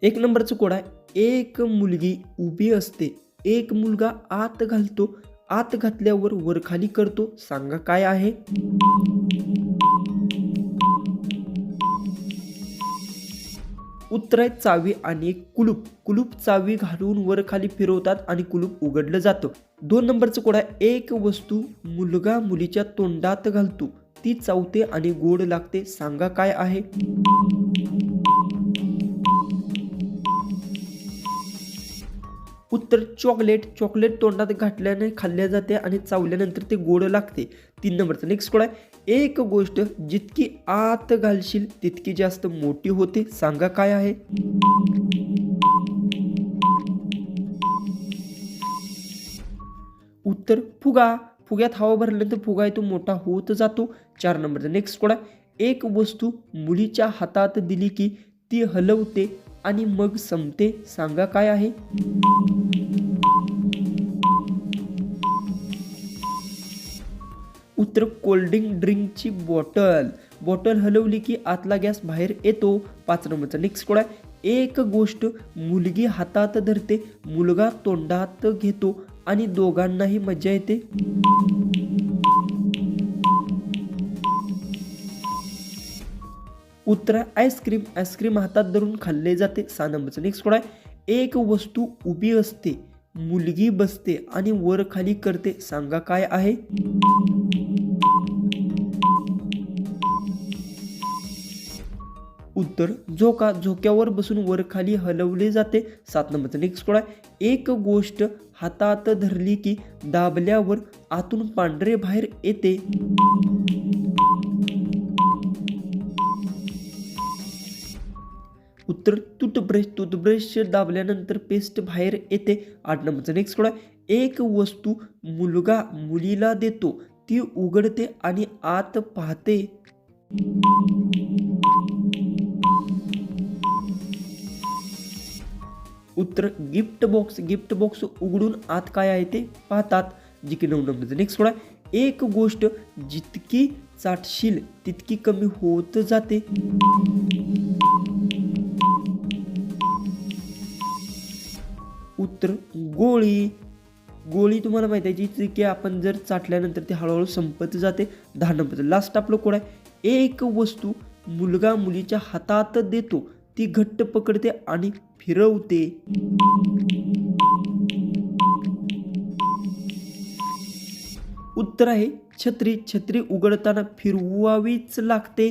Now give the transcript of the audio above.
एक नंबरचं कोड आहे, एक मुलगी उभी असते, एक मुलगा आत घालतो, आत घातल्यावर वरखाली करतो, सांगा काय आहे? उत्तर आहे चावी आणि एक कुलूप. कुलूप चावी घालून वर खाली फिरवतात आणि कुलूप उघडलं जातं. 2 नंबरचं कोड आहे, एक वस्तू मुलगा मुलीच्या तोंडात घालतो, ती चावते आणि गोड लागते, सांगा काय आहे? उत्तर चॉकलेट. चॉकलेट तोंडात घातल्याने खाल्ल्या जाते आणि चावल्यानंतर ते गोड लागते. 3 नंबरचा नेक्स्ट कोड आहे, एक गोष्ट जितकी आत घालशील तितकी जास्त मोठी होते, सांगा काय आहे? उत्तर फुगा. फुग्यात हवा भरल्यानंतर फुगा आहे तो मोठा होत जातो. 4 नंबरचा नेक्स्ट कोड आहे, एक वस्तू मुलीच्या हातात दिली की ती हलवते आणि मग संपते, सांगा काय आहे? उत्तर कोल्ड्रिंक ड्रिंकची बॉटल. बॉटल हलवली की आतला गॅस बाहेर येतो. 5 नंबरचा नेक्स्ट कोड आहे, एक गोष्ट मुलगी हातात धरते, मुलगा तोंडात घेतो आणि दोघांनाही मजा येते. उत्तर आईस्क्रीम. आईस्क्रीम हातात धरून खाल्ले जाते. 6 नंबरचा नेक्स्ट कोड आहे, एक वस्तू उभी असते, मुलगी बसते आणि वर खाली करते, सांगा काय आहे? उत्तर झोका. झोक्यावर बसून वर खाली हलवले जाते. 7 नंबरचा नेक्स्ट कोड आहे, एक गोष्ट हातात धरली की दाबल्यावर आतून पांढरे बाहेर येते. उत्तर टूथब्रश. टूथब्रश दाबल्यानंतर पेस्ट बाहेर येते. 8 नंबरचा नेक्स्ट कोड आहे, एक वस्तू मुलगा मुलीला देतो, ती उघडते आणि आत पाहते. उत्तर गिफ्ट बॉक्स. गिफ्ट बॉक्स उघडून आत काय आहे ते पाहतात. जी की 9 नंबरचं नेक्स्ट कोड आहे, एक गोष्ट जितकी चाटशील तितकी कमी होत जाते. उत्तर गोळी. गोळी तुम्हाला माहिती आहे जी की आपण जर चाटल्यानंतर ती हळूहळू संपत जाते. 10 नंबरचं लास्ट आपलं कोड आहे, एक वस्तू मुलगा मुलीच्या हातात देतो, ती घट्ट पकडते आणि फिरवते. उत्तर आहे छत्री. छत्री उघडताना फिरवावीच लागते.